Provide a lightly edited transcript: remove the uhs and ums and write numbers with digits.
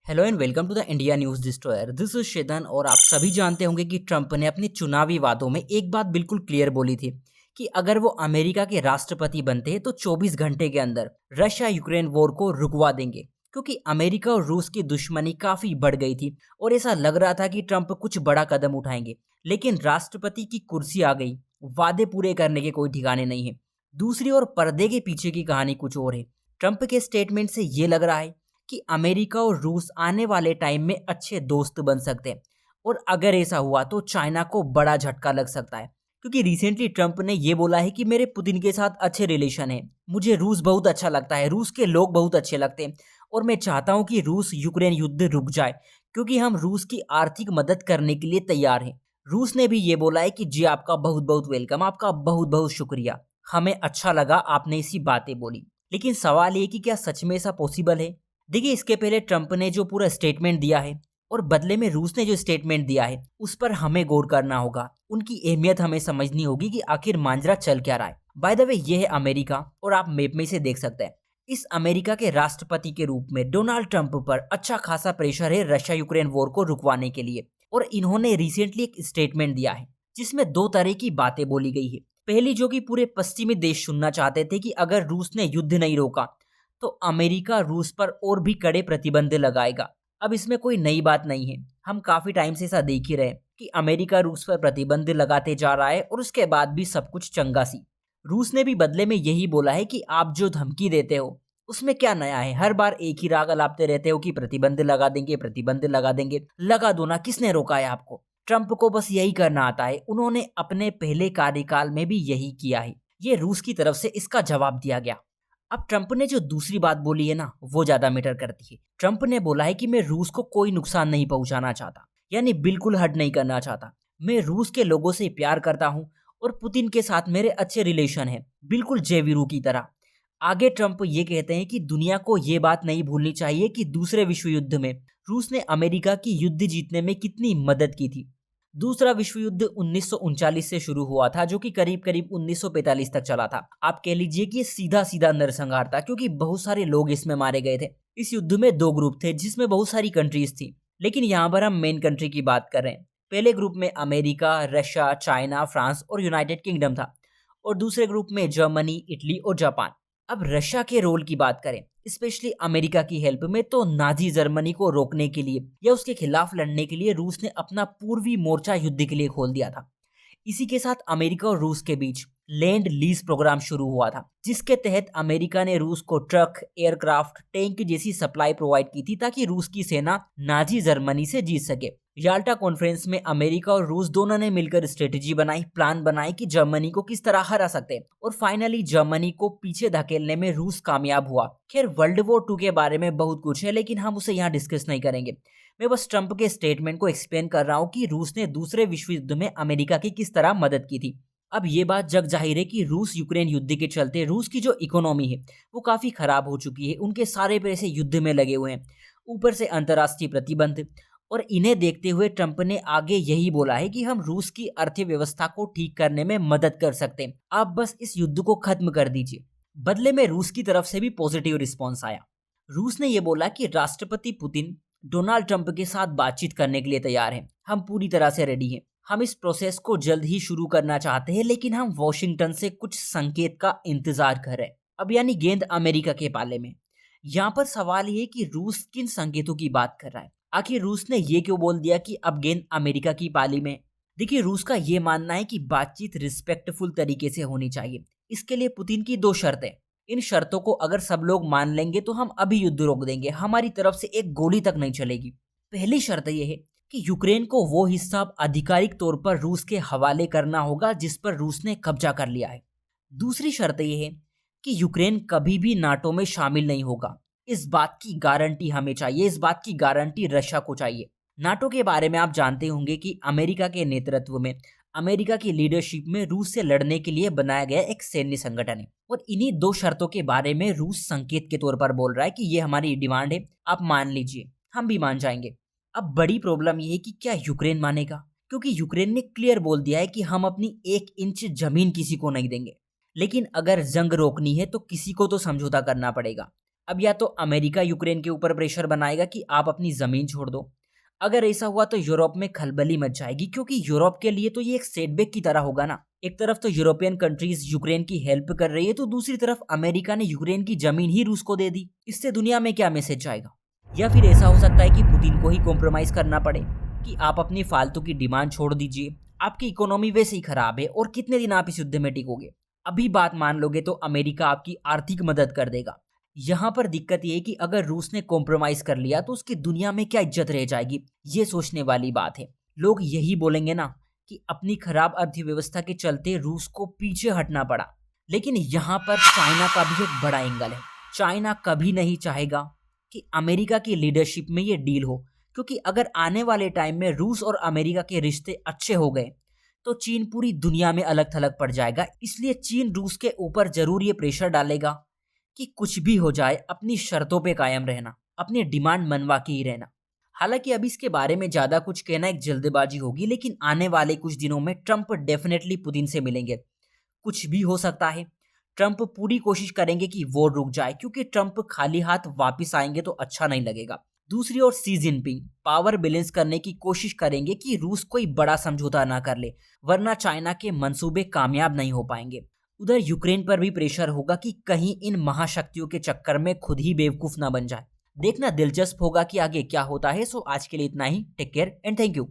Hello and welcome to the India news destroyer. This is शेदन और आप सभी जानते होंगे कि ट्रंप ने अपने चुनावी वादों में एक बात बिल्कुल क्लियर बोली थी कि अगर वो अमेरिका के राष्ट्रपति बनते हैं तो 24 घंटे के अंदर रशिया यूक्रेन वॉर को रुकवा देंगे, क्योंकि अमेरिका और रूस की दुश्मनी काफी बढ़ गई थी और ऐसा लग रहा था कि ट्रंप कुछ बड़ा कदम उठाएंगे। लेकिन राष्ट्रपति की कुर्सी आ गई, वादे पूरे करने के कोई ठिकाने नहीं है। दूसरी ओर पर्दे के पीछे की कहानी कुछ और है। ट्रंप के स्टेटमेंट से ये लग रहा है कि अमेरिका और रूस आने वाले टाइम में अच्छे दोस्त बन सकते हैं, और अगर ऐसा हुआ तो चाइना को बड़ा झटका लग सकता है, क्योंकि रिसेंटली ट्रंप ने ये बोला है कि मेरे पुतिन के साथ अच्छे रिलेशन है, मुझे रूस बहुत अच्छा लगता है, रूस के लोग बहुत अच्छे लगते हैं और मैं चाहता हूं कि रूस यूक्रेन युद्ध रुक जाए, क्योंकि हम रूस की आर्थिक मदद करने के लिए तैयार हैं। रूस ने भी ये बोला है कि जी आपका बहुत बहुत वेलकम, आपका बहुत बहुत शुक्रिया, हमें अच्छा लगा आपने ऐसी बातें बोली। लेकिन सवाल ये कि क्या सच में ऐसा पॉसिबल है? देखिए, इसके पहले ट्रंप ने जो पूरा स्टेटमेंट दिया है और बदले में रूस ने जो स्टेटमेंट दिया है उस पर हमें गौर करना होगा। उनकी अहमियत हमें समझनी होगी कि आखिर मांजरा चल क्या रहा है। बाय द वे, ये है अमेरिका और आप मैप में से देख सकते हैं। इस अमेरिका के राष्ट्रपति के रूप में डोनाल्ड ट्रंप पर अच्छा खासा प्रेशर है रशिया यूक्रेन वॉर को रुकवाने के लिए, और इन्होंने रिसेंटली एक स्टेटमेंट दिया है जिसमें दो तरह की बातें बोली गई है। पहली, जो कि पूरे पश्चिमी देश सुनना चाहते थे कि अगर रूस ने युद्ध नहीं रोका तो अमेरिका रूस पर और भी कड़े प्रतिबंध लगाएगा। अब इसमें कोई नई बात नहीं है, हम काफी टाइम से ऐसा देख ही रहे हैं कि अमेरिका रूस पर प्रतिबंध लगाते जा रहा है और उसके बाद भी सब कुछ चंगा सी। रूस ने भी बदले में यही बोला है कि आप जो धमकी देते हो उसमें क्या नया है, हर बार एक ही राग अलापते रहते हो कि प्रतिबंध लगा देंगे, प्रतिबंध लगा देंगे। लगा दो ना, किसने रोका है आपको? ट्रंप को बस यही करना आता है, उन्होंने अपने पहले कार्यकाल में भी यही किया है। ये रूस की तरफ से इसका जवाब दिया गया। अब ट्रंप ने जो दूसरी बात बोली है ना, वो ज्यादा मैटर करती है। ट्रंप ने बोला है कि मैं रूस को कोई नुकसान नहीं पहुंचाना चाहता, यानी बिल्कुल हर्ट नहीं करना चाहता। मैं रूस के लोगों से प्यार करता हूं और पुतिन के साथ मेरे अच्छे रिलेशन हैं, बिल्कुल जय वीरू की तरह। आगे ट्रंप ये कहते हैं कि दुनिया को ये बात नहीं भूलनी चाहिए कि दूसरे विश्व युद्ध में रूस ने अमेरिका की युद्ध जीतने में कितनी मदद की थी। दूसरा विश्व युद्ध 1939 से शुरू हुआ था, जो कि करीब करीब 1945 तक चला था। आप कह लीजिए कि ये सीधा सीधा नरसंहार था, क्योंकि बहुत सारे लोग इसमें मारे गए थे। इस युद्ध में दो ग्रुप थे जिसमें बहुत सारी कंट्रीज थी, लेकिन यहाँ पर हम मेन कंट्री की बात कर रहे हैं। पहले ग्रुप में अमेरिका, रशिया, चाइना, फ्रांस और यूनाइटेड किंगडम था, और दूसरे ग्रुप में जर्मनी, इटली और जापान। अब रशिया के रोल की बात करें, स्पेशली अमेरिका की हेल्प में, तो नाजी जर्मनी को रोकने के लिए या उसके खिलाफ लड़ने के लिए रूस ने अपना पूर्वी मोर्चा युद्ध के लिए खोल दिया था। इसी के साथ अमेरिका और रूस के बीच लैंड लीज प्रोग्राम शुरू हुआ था, जिसके तहत अमेरिका ने रूस को ट्रक, एयरक्राफ्ट, टैंक जैसी सप्लाई प्रोवाइड की थी ताकि रूस की सेना नाजी जर्मनी से जीत सके। याल्टा कॉन्फ्रेंस में अमेरिका और रूस दोनों ने मिलकर स्ट्रेटेजी बनाई, प्लान बनाई कि जर्मनी को किस तरह हरा सकते हैं, और फाइनली जर्मनी को पीछे धकेलने में रूस कामयाब हुआ। खैर, वर्ल्ड वॉर 2 के बारे में बहुत कुछ है, लेकिन हम उसे यहाँ डिस्कस नहीं करेंगे। मैं बस ट्रंप के स्टेटमेंट को एक्सप्लेन कर रहा हूँ कि रूस ने दूसरे विश्व युद्ध में अमेरिका की किस तरह मदद की थी। अब ये बात जग जाहिर है कि रूस यूक्रेन युद्ध के चलते रूस की जो इकोनॉमी है वो काफी खराब हो चुकी है। उनके सारे पैसे युद्ध में लगे हुए हैं, ऊपर से अंतर्राष्ट्रीय प्रतिबंध, और इन्हें देखते हुए ट्रंप ने आगे यही बोला है कि हम रूस की अर्थव्यवस्था को ठीक करने में मदद कर सकते हैं, आप बस इस युद्ध को खत्म कर दीजिए। बदले में रूस की तरफ से भी पॉजिटिव रिस्पॉन्स आया। रूस ने यह बोला कि राष्ट्रपति पुतिन डोनाल्ड ट्रंप के साथ बातचीत करने के लिए तैयार हैं, हम पूरी तरह से रेडी हैं, हम इस प्रोसेस को जल्द ही शुरू करना चाहते हैं, लेकिन हम वॉशिंगटन से कुछ संकेत का इंतजार कर रहे हैं। अब यानी गेंद अमेरिका के पाले में। यहाँ पर सवाल ये है कि रूस किन संकेतों की बात कर रहा है। आखिर रूस ने ये क्यों बोल दिया कि अब गेंद अमेरिका की पाली में? देखिए, रूस का ये मानना है कि बातचीत रिस्पेक्टफुल तरीके से होनी चाहिए। इसके लिए पुतिन की दो शर्तें। इन शर्तों को अगर सब लोग मान लेंगे तो हम अभी युद्ध रोक देंगे, हमारी तरफ से एक गोली तक नहीं चलेगी। पहली शर्त यह है कि यूक्रेन को वो हिस्सा आधिकारिक तौर पर रूस के हवाले करना होगा जिस पर रूस ने कब्जा कर लिया है। दूसरी शर्त यह है कि यूक्रेन कभी भी नाटो में शामिल नहीं होगा। इस बात की गारंटी हमें चाहिए, इस बात की गारंटी रशिया को चाहिए। नाटो के बारे में आप जानते होंगे कि अमेरिका के नेतृत्व में, अमेरिका की लीडरशिप में रूस से लड़ने के लिए बनाया गया एक सैन्य संगठन है, और इन्हीं दो शर्तों के बारे में रूस संकेत के तौर पर बोल रहा है कि ये हमारी डिमांड है, आप मान लीजिए, हम भी मान जाएंगे। अब बड़ी प्रॉब्लम यह है कि क्या यूक्रेन मानेगा, क्योंकि यूक्रेन ने क्लियर बोल दिया है कि हम अपनी 1 इंच जमीन किसी को नहीं देंगे। लेकिन अगर जंग रोकनी है तो किसी को तो समझौता करना पड़ेगा। अब या तो अमेरिका यूक्रेन के ऊपर प्रेशर बनाएगा कि आप अपनी जमीन छोड़ दो। अगर ऐसा हुआ तो यूरोप में खलबली मच जाएगी, क्योंकि यूरोप के लिए तो ये एक सेटबैक की तरह होगा ना। एक तरफ तो यूरोपियन कंट्रीज यूक्रेन की हेल्प कर रही है, तो दूसरी तरफ अमेरिका ने यूक्रेन की जमीन ही रूस को दे दी। इससे दुनिया में क्या मैसेज जाएगा? या फिर ऐसा हो सकता है कि पुतिन को ही कॉम्प्रोमाइज करना पड़े कि आप अपनी फालतू की डिमांड छोड़ दीजिए, आपकी इकोनॉमी वैसे ही खराब है और कितने दिन आप इस युद्ध में टिकोगे। अभी बात मान लोगे तो अमेरिका आपकी आर्थिक मदद कर देगा। यहाँ पर दिक्कत ये है कि अगर रूस ने कॉम्प्रोमाइज कर लिया तो उसकी दुनिया में क्या इज्जत रह जाएगी, ये सोचने वाली बात है। लोग यही बोलेंगे ना कि अपनी खराब अर्थव्यवस्था के चलते रूस को पीछे हटना पड़ा। लेकिन यहाँ पर चाइना का भी एक बड़ा एंगल है। चाइना कभी नहीं चाहेगा कि अमेरिका की लीडरशिप में ये डील हो, क्योंकि अगर आने वाले टाइम में रूस और अमेरिका के रिश्ते अच्छे हो गए तो चीन पूरी दुनिया में अलग थलग पड़ जाएगा। इसलिए चीन रूस के ऊपर जरूर ये प्रेशर डालेगा कि कुछ भी हो जाए अपनी शर्तों पे कायम रहना, अपनी डिमांड मनवा के ही रहना। हालांकि अभी इसके बारे में ज्यादा कुछ कहना एक जल्दबाजी होगी, लेकिन आने वाले कुछ दिनों में ट्रंप डेफिनेटली पुतिन से मिलेंगे। कुछ भी हो सकता है। ट्रंप पूरी कोशिश करेंगे कि वॉर रुक जाए, क्योंकि ट्रंप खाली हाथ वापस आएंगे तो अच्छा नहीं लगेगा। दूसरी ओर शी जिनपिंग पावर बैलेंस करने की कोशिश करेंगे कि रूस कोई बड़ा समझौता ना कर ले, वरना चाइना के मंसूबे कामयाब नहीं हो पाएंगे। उधर यूक्रेन पर भी प्रेशर होगा कि कहीं इन महाशक्तियों के चक्कर में खुद ही बेवकूफ ना बन जाए। देखना दिलचस्प होगा कि आगे क्या होता है। सो आज के लिए इतना ही। Take care and thank you.